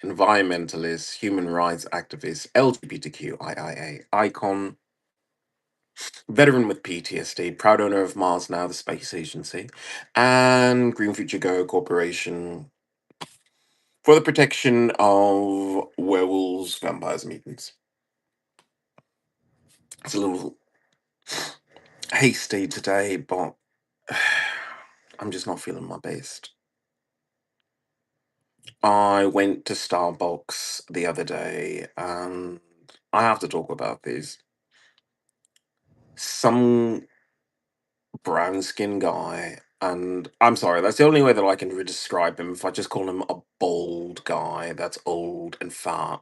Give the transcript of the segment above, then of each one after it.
environmentalist, human rights activist, LGBTQIA icon, veteran with PTSD, proud owner of Mars Now, the space agency, and Green Future Go Corporation for the protection of werewolves, vampires, mutants. It's a little hasty today, but I'm just not feeling my best. I went to Starbucks the other day, and I have to talk about this. Some brown skin guy, and I'm sorry, that's the only way that I can describe him. If I just call him a bald guy that's old and fat,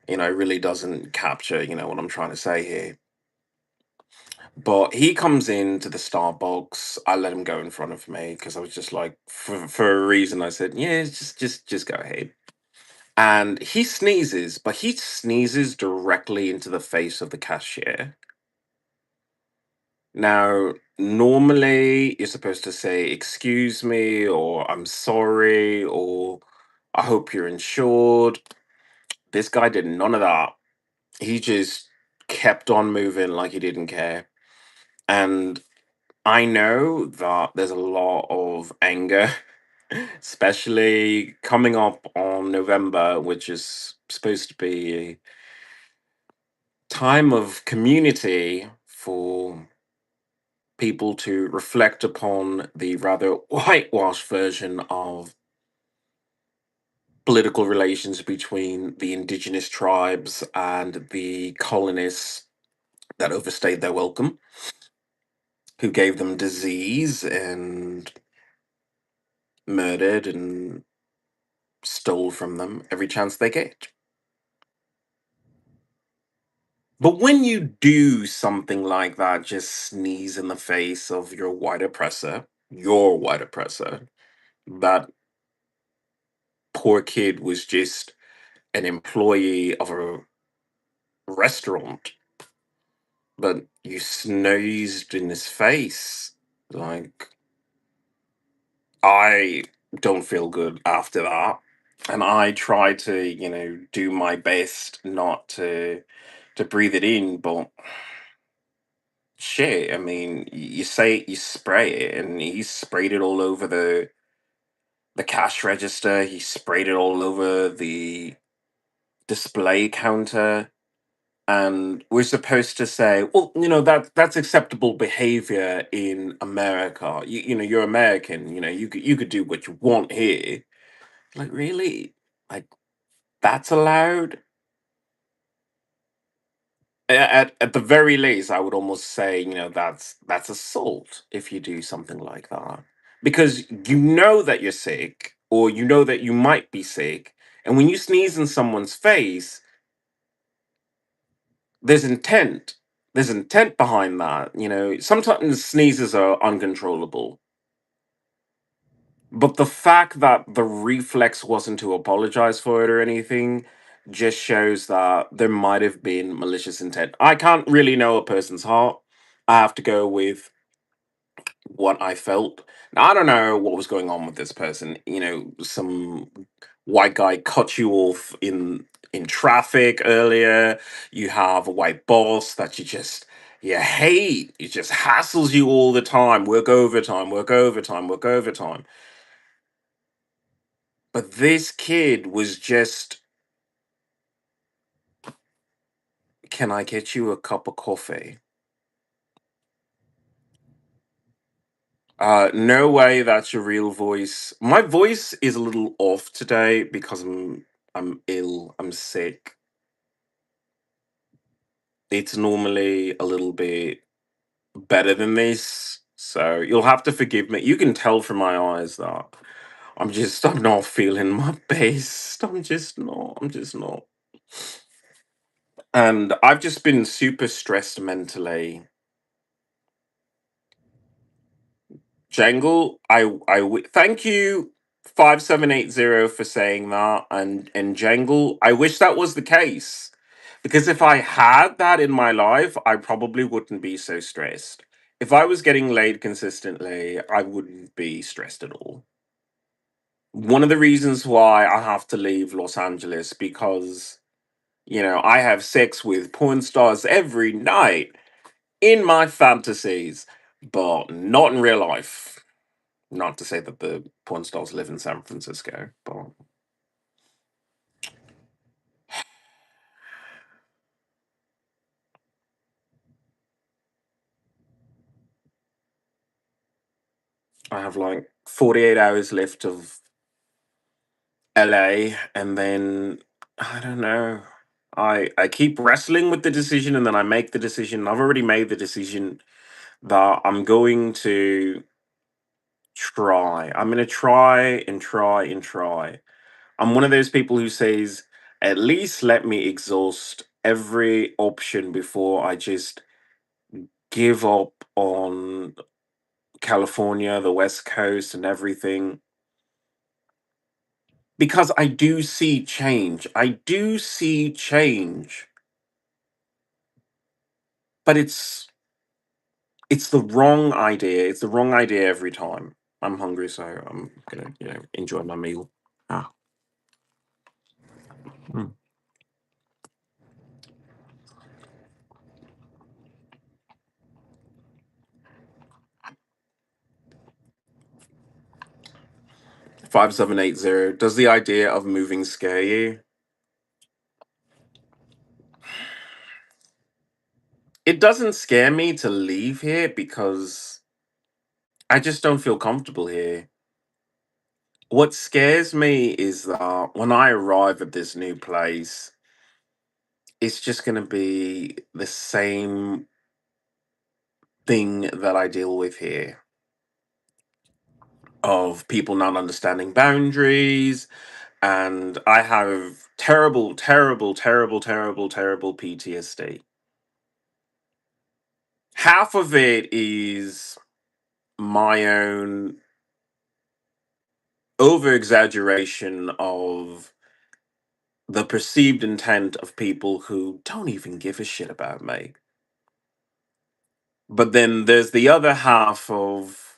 really doesn't capture, what I'm trying to say here. But he comes into the Starbucks. I let him go in front of me because I was just like, for a reason, I said, yeah, just go ahead. And he sneezes, but he sneezes directly into the face of the cashier. Now, normally you're supposed to say, excuse me, or I'm sorry, or I hope you're insured. This guy did none of that. He just kept on moving like he didn't care. And I know that there's a lot of anger, especially coming up on November, which is supposed to be a time of community for people to reflect upon the rather whitewashed version of political relations between the indigenous tribes and the colonists that overstayed their welcome, who gave them disease and murdered and stole from them every chance they get. But when you do something like that, just sneeze in the face of your white oppressor, that poor kid was just an employee of a restaurant, but you sneezed in his face. Like, I don't feel good after that. And I try to, do my best not to breathe it in, but shit, I mean, you say you spray it, and he sprayed it all over the cash register. He sprayed it all over the display counter. And we're supposed to say, well, that's acceptable behavior in America. You're American. You could do what you want here. Like, really, like, that's allowed. At the very least, I would almost say, that's assault if you do something like that, because you know that you're sick, or you know that you might be sick, and when you sneeze in someone's face, there's intent. There's intent behind that. Sometimes sneezes are uncontrollable, but the fact that the reflex wasn't to apologize for it or anything just shows that there might have been malicious intent. I can't really know a person's heart. I have to go with what I felt. Now, I don't know what was going on with this person. Some white guy cut you off in traffic earlier. You have a white boss that you hate. It just hassles you all the time. Work overtime, work overtime, work overtime. But this kid was just, can I get you a cup of coffee? No way that's your real voice. My voice is a little off today because I'm ill. I'm sick. It's normally a little bit better than this, so you'll have to forgive me. You can tell from my eyes that I'm not feeling my best. I'm just not. And I've just been super stressed mentally. Jangle, thank you 5780 for saying that, and Jangle, I wish that was the case, because if I had that in my life, I probably wouldn't be so stressed. If I was getting laid consistently, I wouldn't be stressed at all. One of the reasons why I have to leave Los Angeles because, I have sex with porn stars every night in my fantasies, but not in real life. Not to say that the porn stars live in San Francisco, but I have like 48 hours left of LA, and then I don't know. I keep wrestling with the decision, and then I make the decision. I've already made the decision that I'm going to try. I'm going to try and try and try. I'm one of those people who says, at least let me exhaust every option before I just give up on California, the West Coast, and everything. Because I do see change. I do see change, but it's the wrong idea. It's the wrong idea every time. I'm hungry, so I'm gonna, enjoy my meal. Ah. Mm. 5780. Does the idea of moving scare you? It doesn't scare me to leave here because I just don't feel comfortable here. What scares me is that when I arrive at this new place, it's just going to be the same thing that I deal with here of people not understanding boundaries. And I have terrible, terrible, terrible, terrible, terrible PTSD. Half of it is my own over exaggeration of the perceived intent of people who don't even give a shit about me. But then there's the other half of,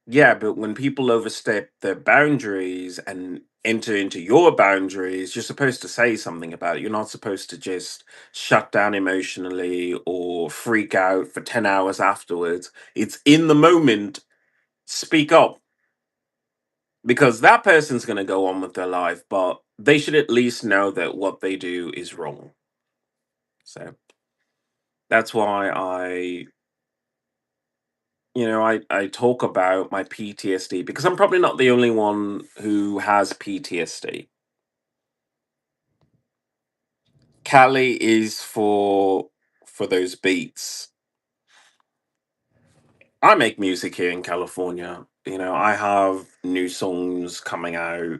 yeah, but when people overstep their boundaries and enter into your boundaries, you're supposed to say something about it. You're not supposed to just shut down emotionally or freak out for 10 hours afterwards. It's in the moment, speak up because that person's going to go on with their life, but they should at least know that what they do is wrong. So that's why I talk about my PTSD because I'm probably not the only one who has PTSD. Cali is for those beats. I make music here in California. I have new songs coming out.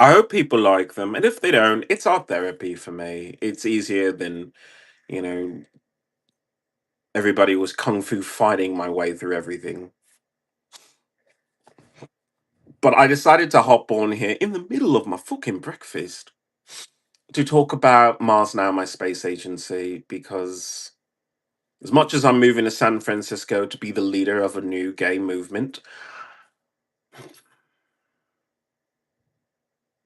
I hope people like them, and if they don't, it's art therapy for me. It's easier than, you know, everybody was kung fu fighting my way through everything. But I decided to hop on here in the middle of my fucking breakfast to talk about Mars Now, my space agency, because as much as I'm moving to San Francisco to be the leader of a new gay movement,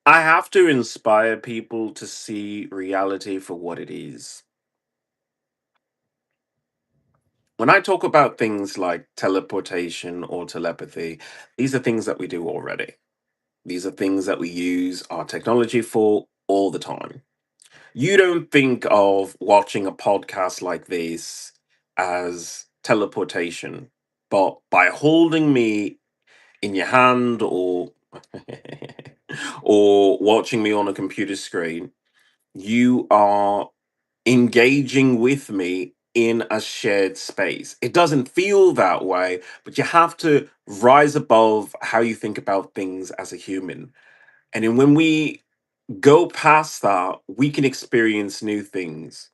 I have to inspire people to see reality for what it is. When I talk about things like teleportation or telepathy, these are things that we do already. These are things that we use our technology for all the time. You don't think of watching a podcast like this as teleportation, but by holding me in your hand or or watching me on a computer screen, you are engaging with me in a shared space. It doesn't feel that way, but you have to rise above how you think about things as a human. And then when we go past that, we can experience new things.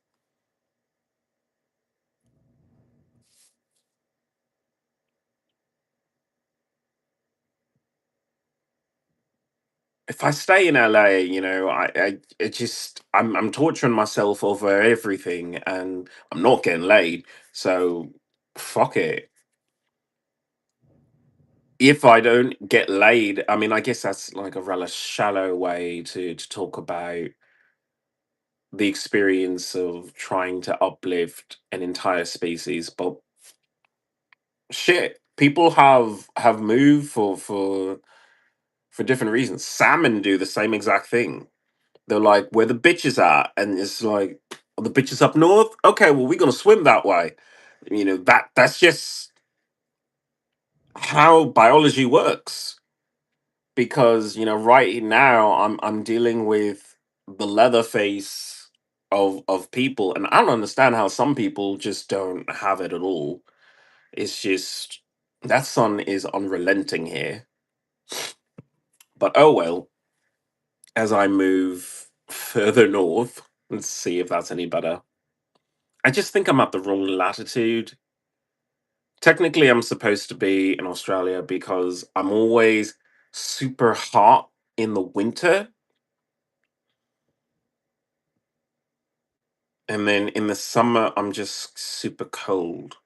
If I stay in LA, I'm torturing myself over everything, and I'm not getting laid. So fuck it. if I don't get laid, I mean, I guess that's like a rather shallow way to talk about the experience of trying to uplift an entire species. But shit, people have moved for different reasons. Salmon do the same exact thing. They're like, where the bitches are, and it's like, "Are the bitches up north? Okay, well, we're gonna swim that way." That's just how biology works. Because right now I'm dealing with the leather face of people, and I don't understand how some people just don't have it at all. It's just that sun is unrelenting here. But oh well, as I move further north, let's see if that's any better. I just think I'm at the wrong latitude. Technically, I'm supposed to be in Australia because I'm always super hot in the winter, and then in the summer I'm just super cold.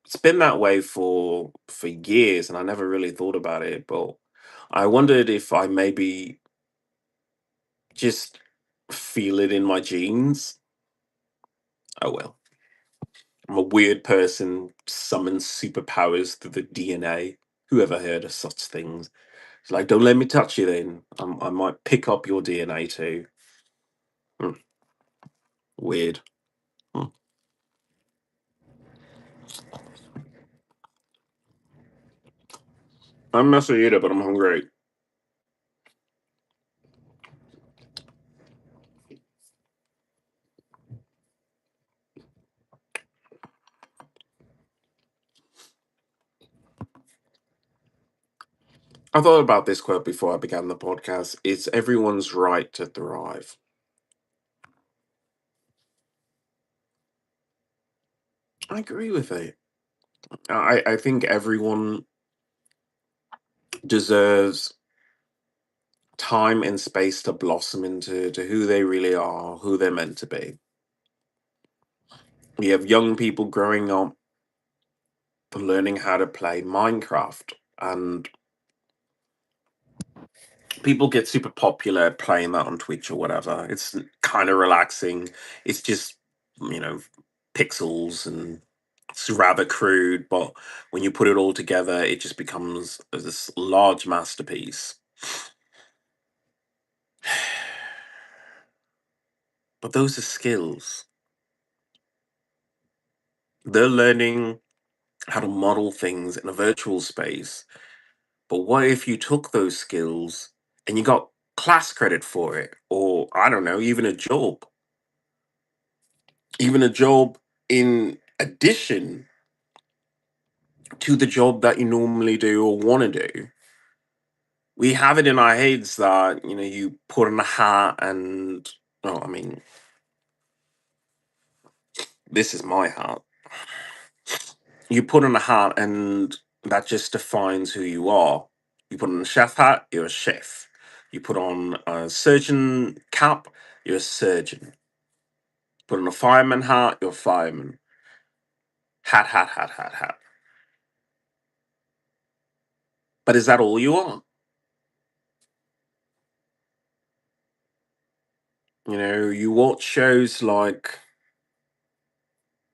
It's been that way for years, and I never really thought about it, but I wondered if I maybe just feel it in my genes. Oh well. I'm a weird person, summons superpowers through the DNA. Who ever heard of such things? It's like, don't let me touch you then. I might pick up your DNA too. Hmm, weird. Hmm. I'm messy eater, but I'm hungry. I thought about this quote before I began the podcast. It's everyone's right to thrive. I agree with it. I think everyone deserves time and space to blossom into who they really are, who they're meant to be. We have young people growing up learning how to play Minecraft, and people get super popular playing that on Twitch or whatever. It's kind of relaxing. It's just, you know, pixels, and it's rather crude, but when you put it all together, it just becomes this large masterpiece. But those are skills. They're learning how to model things in a virtual space. But what if you took those skills and you got class credit for it? Or, I don't know, even a job? Even a job in addition to the job that you normally do or want to do. We have it in our heads that, you put on a hat and, oh, I mean, this is my hat. You put on a hat and that just defines who you are. You put on a chef hat, you're a chef. You put on a surgeon cap, you're a surgeon. Put on a fireman hat, you're a fireman. Hat, hat, hat, hat, hat. But is that all you are? You watch shows like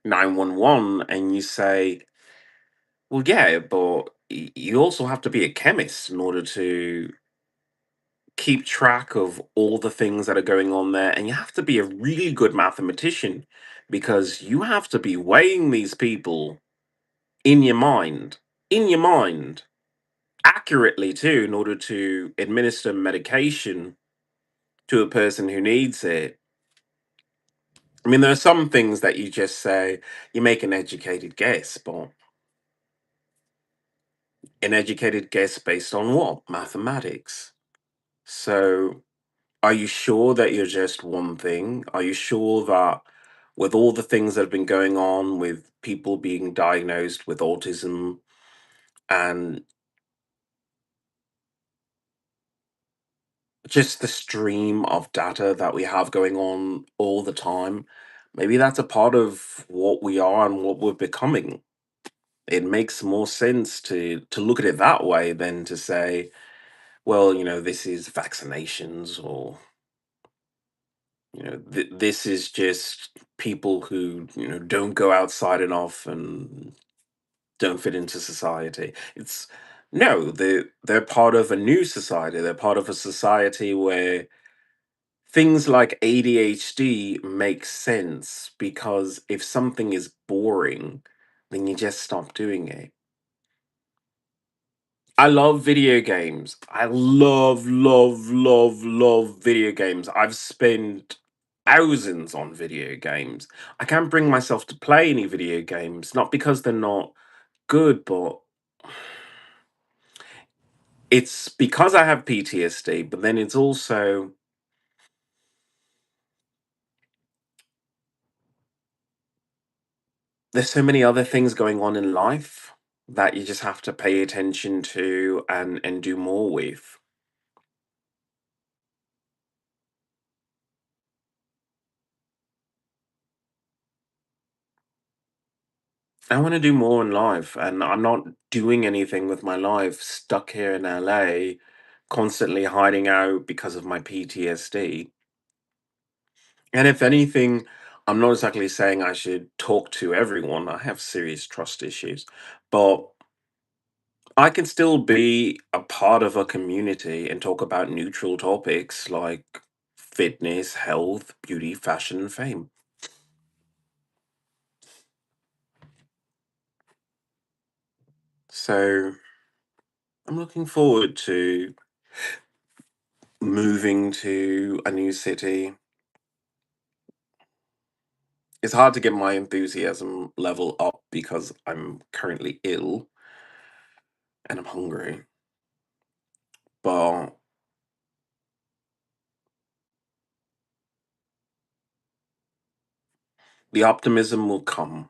911 and you say, well, yeah, but you also have to be a chemist in order to keep track of all the things that are going on there. And you have to be a really good mathematician because you have to be weighing these people in your mind, in your mind, accurately too, in order to administer medication to a person who needs it. I mean, there are some things that you just say, you make an educated guess, but an educated guess based on what? Mathematics. So, are you sure that you're just one thing? Are you sure that with all the things that have been going on with people being diagnosed with autism and just the stream of data that we have going on all the time, maybe that's a part of what we are and what we're becoming? it makes more sense to look at it that way than to say, well, this is vaccinations, or this is just people who don't go outside enough and don't fit into society. It's no, they're part of a new society. They're part of a society where things like ADHD make sense, because if something is boring, then you just stop doing it. I love video games. I love, love, love, love video games. I've spent thousands on video games. I can't bring myself to play any video games, not because they're not good, but it's because I have PTSD, but then it's also there's so many other things going on in life that you just have to pay attention to and do more with. I want to do more in life, and I'm not doing anything with my life, stuck here in LA, constantly hiding out because of my PTSD. And if anything, I'm not exactly saying I should talk to everyone. I have serious trust issues, but I can still be a part of a community and talk about neutral topics like fitness, health, beauty, fashion, and fame. So I'm looking forward to moving to a new city. It's hard to get my enthusiasm level up because I'm currently ill and I'm hungry, but the optimism will come.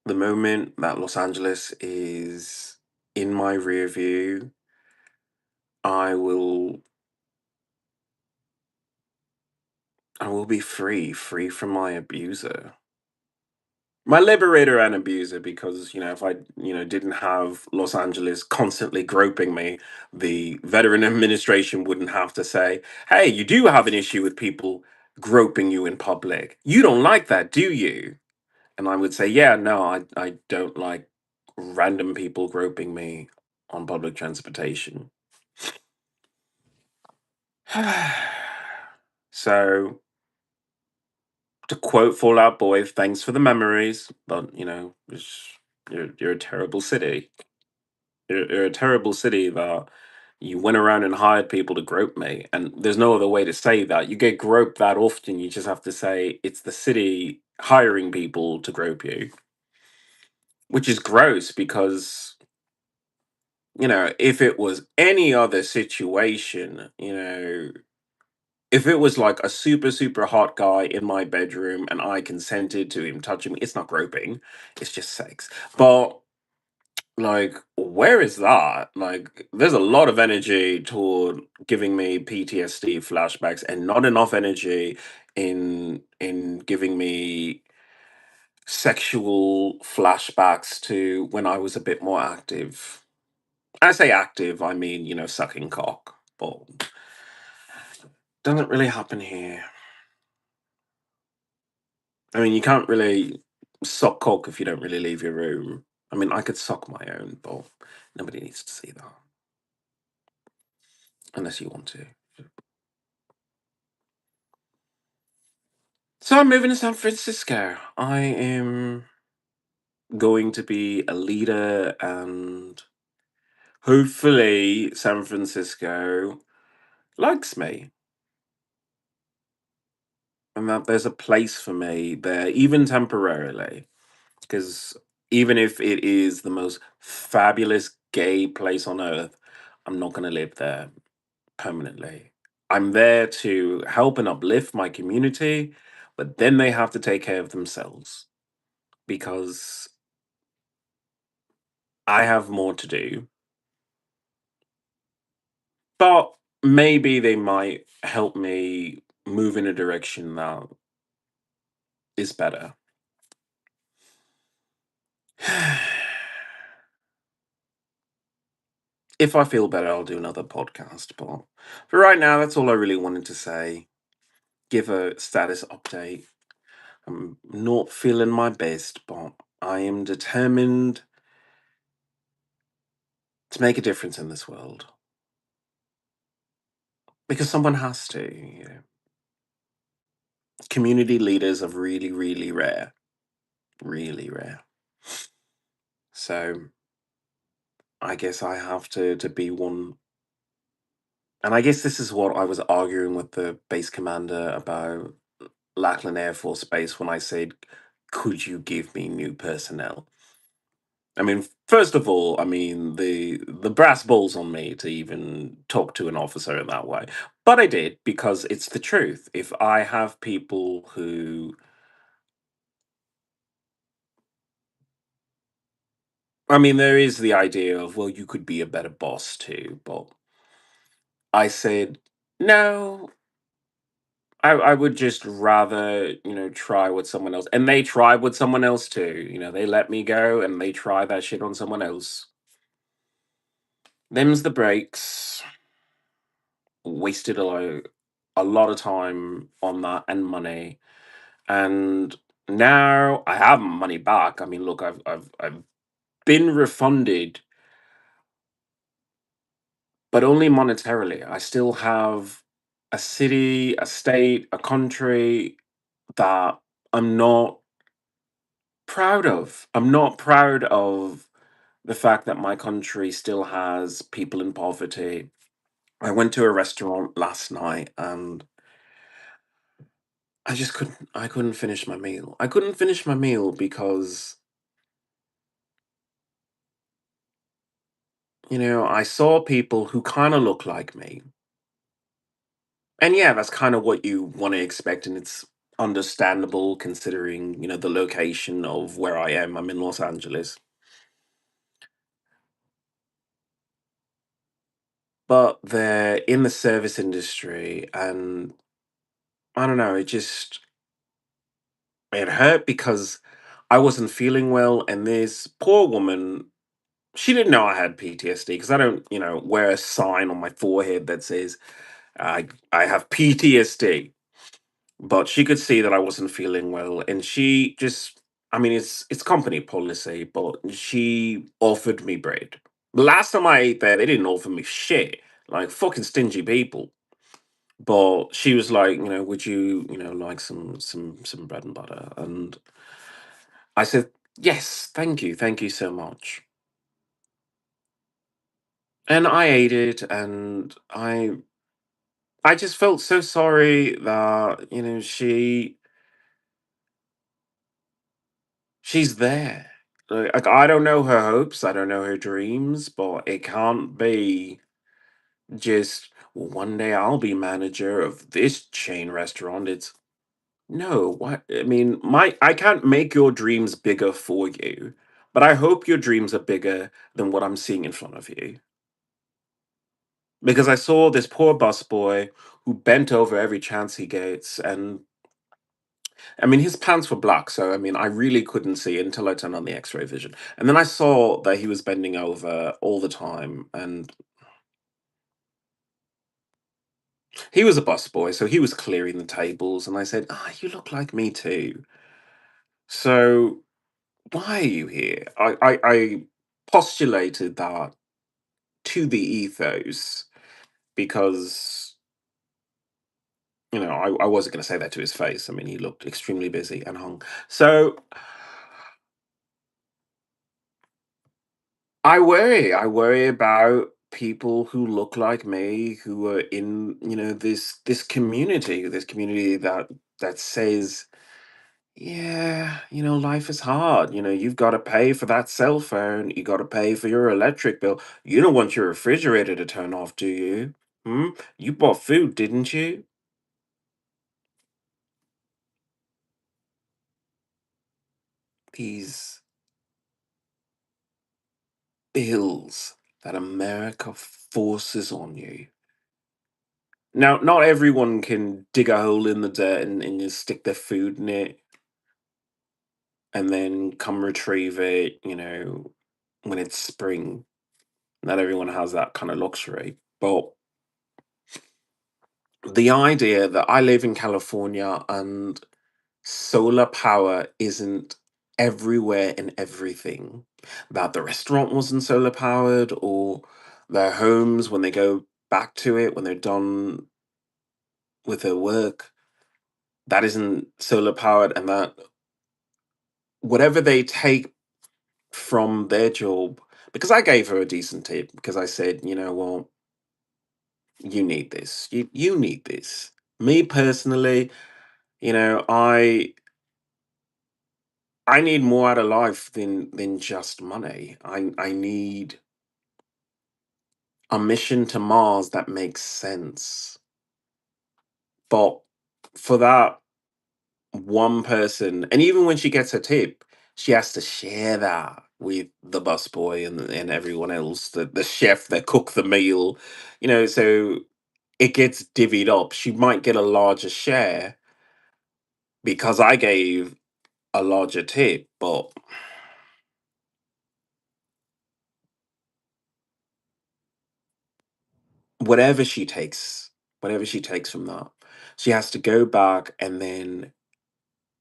The moment that Los Angeles is in my rear view, I will I will be free, free from my abuser. My liberator and abuser, because if I didn't have Los Angeles constantly groping me, the veteran administration wouldn't have to say, hey, you do have an issue with people groping you in public, you don't like that, do you? And I would say, yeah, no, I don't like random people groping me on public transportation. So, to quote Fallout Boy, thanks for the memories, but you're a terrible city. You're a terrible city that you went around and hired people to grope me, and there's no other way to say that. You get groped that often, you just have to say it's the city hiring people to grope you, which is gross because if it was any other situation, if it was like a super, super hot guy in my bedroom and I consented to him touching me, it's not groping, it's just sex. But, like, where is that? Like, there's a lot of energy toward giving me PTSD flashbacks and not enough energy in giving me sexual flashbacks to when I was a bit more active. I say active, I mean, sucking cock. But doesn't really happen here. I mean, you can't really suck cock if you don't really leave your room. I mean, I could suck my own, but nobody needs to see that unless you want to. So I'm moving to San Francisco. I am going to be a leader, and hopefully, San Francisco likes me, and that there's a place for me there, even temporarily. Because even if it is the most fabulous gay place on earth, I'm not going to live there permanently. I'm there to help and uplift my community, but then they have to take care of themselves because I have more to do. But maybe they might help me move in a direction that is better. If I feel better, I'll do another podcast. But for right now, that's all I really wanted to say. Give a status update. I'm not feeling my best, but I am determined to make a difference in this world because someone has to. Community leaders are really, really rare. So I guess I have to be one. And I guess this is what I was arguing with the base commander about Lackland Air Force Base when I said, "Could you give me new personnel?" I mean, first of all, I mean the brass balls on me to even talk to an officer in that way, but I did because it's the truth. If I have people who, I mean, there is the idea of, well, you could be a better boss too, but I said no. I would just rather, try with someone else. And they tried with someone else too. They let me go and they try that shit on someone else. Them's the breaks. Wasted a lot of time on that and money. And now I have my money back. I mean, look, I've been refunded, but only monetarily. I still have a city, a state, a country that I'm not proud of. I'm not proud of the fact that my country still has people in poverty. I went to a restaurant last night and I couldn't finish my meal. I couldn't finish my meal because, I saw people who kind of look like me. And yeah, that's kind of what you want to expect and it's understandable considering, the location of where I am. I'm in Los Angeles. But they're in the service industry and I don't know, it hurt because I wasn't feeling well, and this poor woman, she didn't know I had PTSD because I don't, wear a sign on my forehead that says I have PTSD. But she could see that I wasn't feeling well, and she just, I mean, it's company policy, but she offered me bread. The last time I ate there, they didn't offer me shit, like fucking stingy people. But she was like, would you, like some bread and butter? And I said, yes, thank you so much. And I ate it, and I just felt so sorry that she's there. Like I don't know her hopes, I don't know her dreams, but it can't be just, well, one day I'll be manager of this chain restaurant. It's no, what I mean, I can't make your dreams bigger for you, but I hope your dreams are bigger than what I'm seeing in front of you. Because I saw this poor busboy who bent over every chance he gets, and I mean his pants were black, so I mean I really couldn't see until I turned on the X-ray vision, and then I saw that he was bending over all the time, and he was a busboy, so he was clearing the tables, and I said, "Ah, you look like me too. So why are you here?" I postulated that to the ethos because I wasn't going to say that to his face. I mean, he looked extremely busy and hung. So I worry about people who look like me, who are in, this community that says, yeah, life is hard. You've got to pay for that cell phone. You got to pay for your electric bill. You don't want your refrigerator to turn off, do you? Hmm? You bought food, didn't you? These bills that America forces on you. Now, not everyone can dig a hole in the dirt and just stick their food in it. and then come retrieve it, when it's spring. Not everyone has that kind of luxury. But the idea that I live in California and solar power isn't everywhere and everything, that the restaurant wasn't solar powered, or their homes, when they go back to it, when they're done with their work, that isn't solar powered, and that whatever they take from their job, because I gave her a decent tip, because I said, well, you need this. You need this. Me personally, I need more out of life than just money. I need a mission to Mars that makes sense. But for that one person, and even when she gets her tip, she has to share that with the busboy and everyone else, the chef that cooked the meal, so it gets divvied up. She might get a larger share because I gave a larger tip, but whatever she takes, whatever she takes from that, she has to go back and then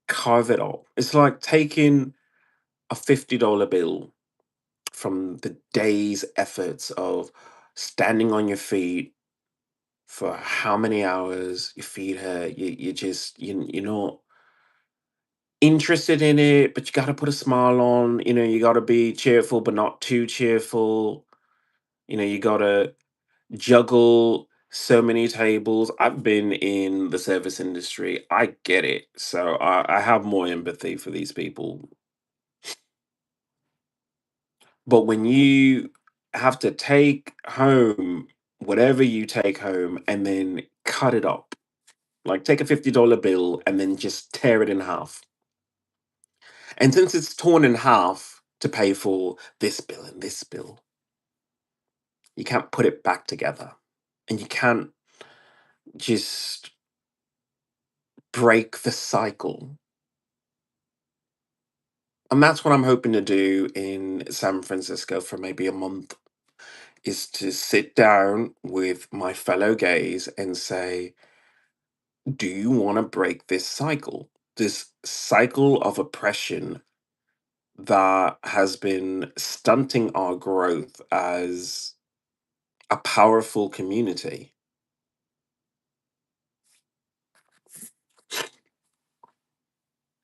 carve it up. It's like taking a $50 bill from the day's efforts of standing on your feet for how many hours. You feed her, you just you're not interested in it, but you got to put a smile on. You got to be cheerful but not too cheerful. You got to juggle so many tables. I've been in the service industry. I get it. So I have more empathy for these people. But when you have to take home whatever you take home and then cut it up, like take a $50 bill and then just tear it in half. And since it's torn in half to pay for this bill and this bill, you can't put it back together. And you can't just break the cycle. And that's what I'm hoping to do in San Francisco for maybe a month, is to sit down with my fellow gays and say, do you want to break this cycle of oppression that has been stunting our growth as a powerful community?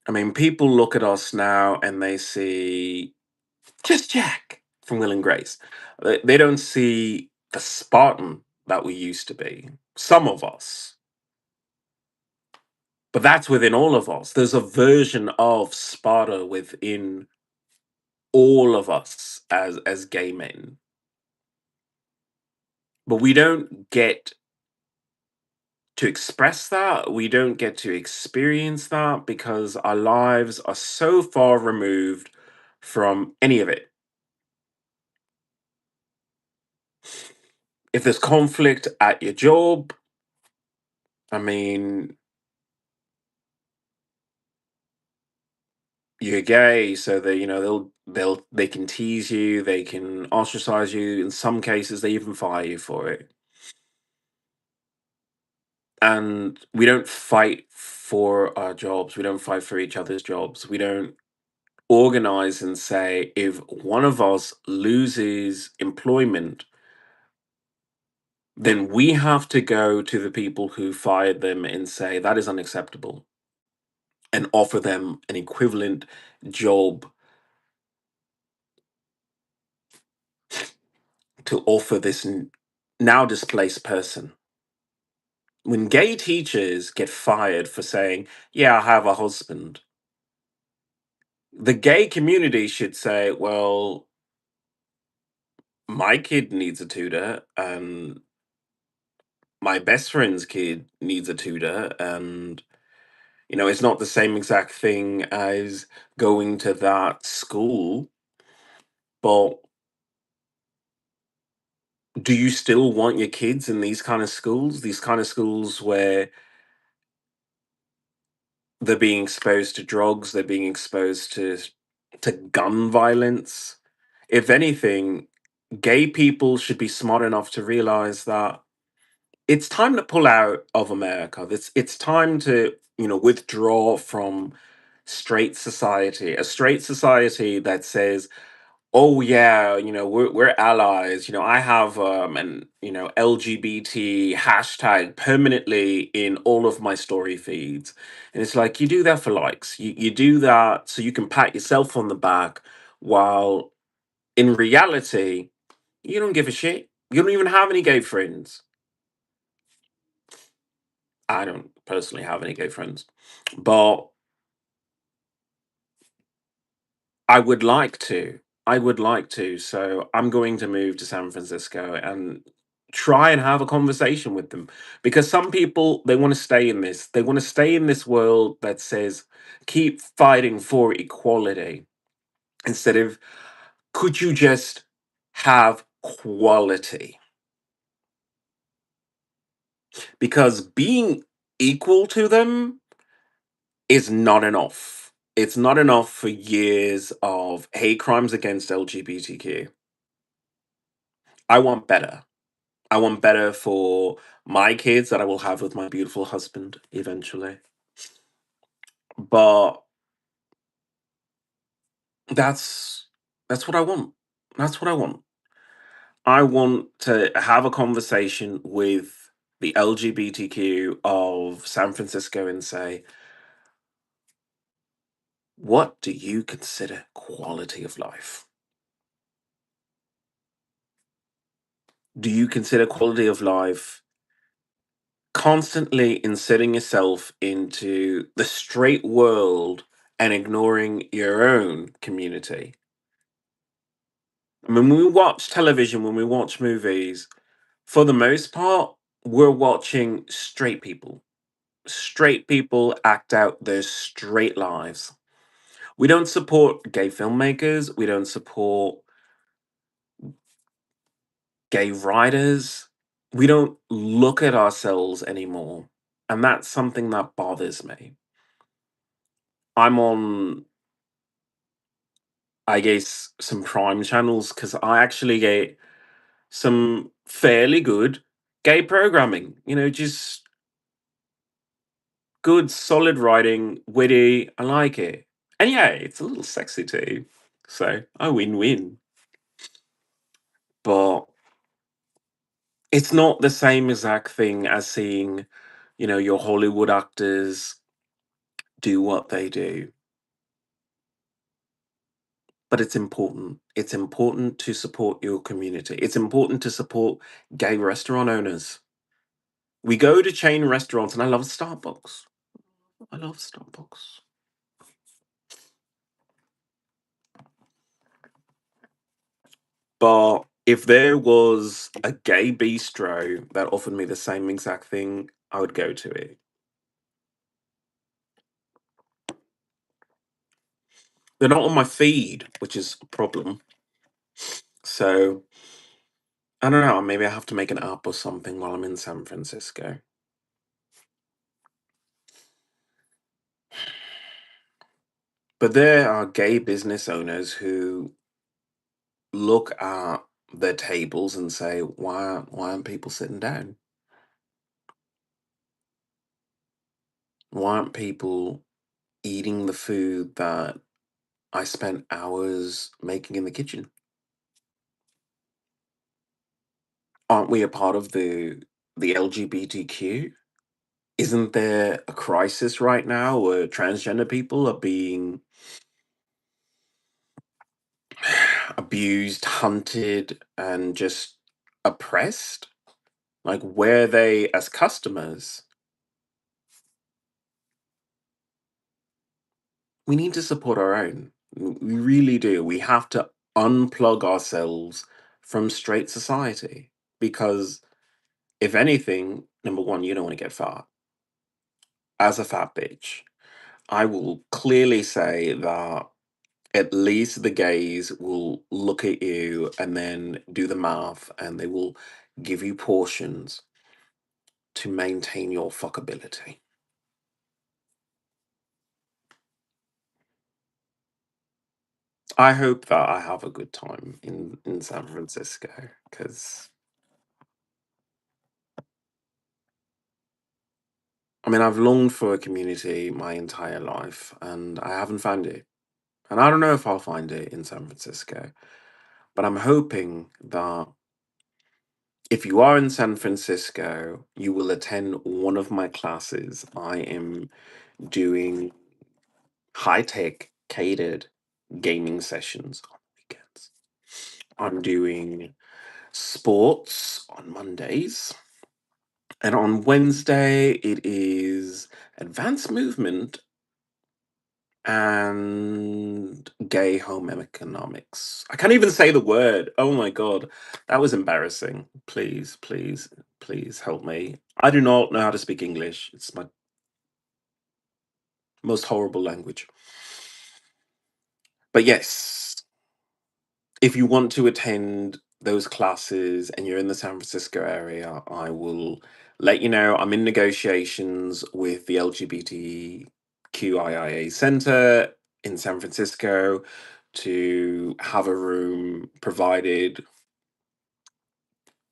I mean, people look at us now and they see just Jack from Will and Grace. They don't see the Spartan that we used to be. Some of us, but that's within all of us. There's a version of Sparta within all of us as gay men, but we don't get to express that. We don't get to experience that because our lives are so far removed from any of it. If there's conflict at your job, I mean, you're gay, so they can tease you, they can ostracize you. In some cases, they even fire you for it. And we don't fight for our jobs. We don't fight for each other's jobs. We don't organize and say, if one of us loses employment, then we have to go to the people who fired them and say that is unacceptable, and offer them an equivalent job to offer this now displaced person. When gay teachers get fired for saying, yeah, I have a husband, the gay community should say, well, my kid needs a tutor, and my best friend's kid needs a tutor, and it's not the same exact thing as going to that school, but do you still want your kids in these kind of schools? These kind of schools where they're being exposed to drugs, they're being exposed to gun violence. If anything, gay people should be smart enough to realize that it's time to pull out of America. It's time to, withdraw from straight society. A straight society that says, "Oh yeah, we're allies." I have an LGBT hashtag permanently in all of my story feeds, and it's like you do that for likes. You do that so you can pat yourself on the back, while in reality, you don't give a shit. You don't even have any gay friends. I don't personally have any gay friends, but I would like to. I would like to. So I'm going to move to San Francisco and try and have a conversation with them, because some people, they want to stay in this. They want to stay in this world that says keep fighting for equality, instead of, could you just have quality? Because being equal to them is not enough. It's not enough for years of hate crimes against LGBTQ. I want better. I want better for my kids that I will have with my beautiful husband eventually. But that's that's what I want. That's what I want. I want to have a conversation with the LGBTQ of San Francisco and say, what do you consider quality of life? Do you consider quality of life constantly inserting yourself into the straight world and ignoring your own community? I mean, when we watch television, when we watch movies, for the most part, we're watching straight people. Straight people act out their straight lives. We don't support gay filmmakers. We don't support gay writers. We don't look at ourselves anymore. And that's something that bothers me. I'm on, I guess, some prime channels because I actually get some fairly good gay programming. Just good, solid writing, witty. I like it. And yeah, it's a little sexy too. So I win win. But it's not the same exact thing as seeing, your Hollywood actors do what they do. But it's important. It's important to support your community. It's important to support gay restaurant owners. We go to chain restaurants, and I love Starbucks. I love Starbucks. But if there was a gay bistro that offered me the same exact thing, I would go to it. They're not on my feed, which is a problem. So I don't know. Maybe I have to make an app or something while I'm in San Francisco. But there are gay business owners who look at their tables and say, why aren't people sitting down? Why aren't people eating the food that I spent hours making in the kitchen? Aren't we a part of the LGBTQ? Isn't there a crisis right now where transgender people are being abused, hunted, and just oppressed? Like, where they as customers? We need to support our own. We really do. We have to unplug ourselves from straight society, because if anything, number one, you don't want to get fat. As a fat bitch, I will clearly say that at least the gays will look at you and then do the math, and they will give you portions to maintain your fuckability. I hope that I have a good time in San Francisco because I mean I've longed for a community my entire life and I haven't found it. And I don't know if I'll find it in San Francisco, but I'm hoping that if you are in San Francisco, you will attend one of my classes. I am doing high-tech catered gaming sessions on weekends. I'm doing sports on Mondays. And on Wednesday, it is advanced movement and gay home economics. I can't even say the word. Oh my God. That was embarrassing. Please, please, please help me. I do not know how to speak English. It's my most horrible language. But yes, if you want to attend those classes and you're in the San Francisco area, I will let you know. I'm in negotiations with the LGBTQIA Center in San Francisco to have a room provided.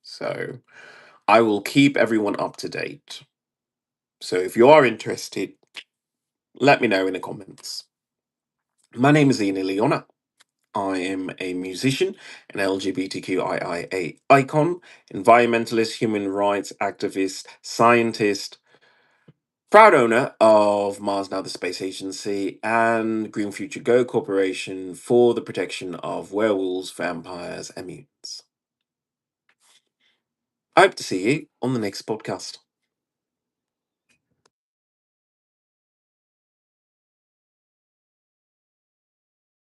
So I will keep everyone up to date. So if you are interested, let me know in the comments. My name is Ian Leona. I am a musician, an LGBTQIA icon, environmentalist, human rights activist, scientist, proud owner of Mars Now the Space Agency and Green Future Go Corporation for the protection of werewolves, vampires, and mutants. I hope to see you on the next podcast.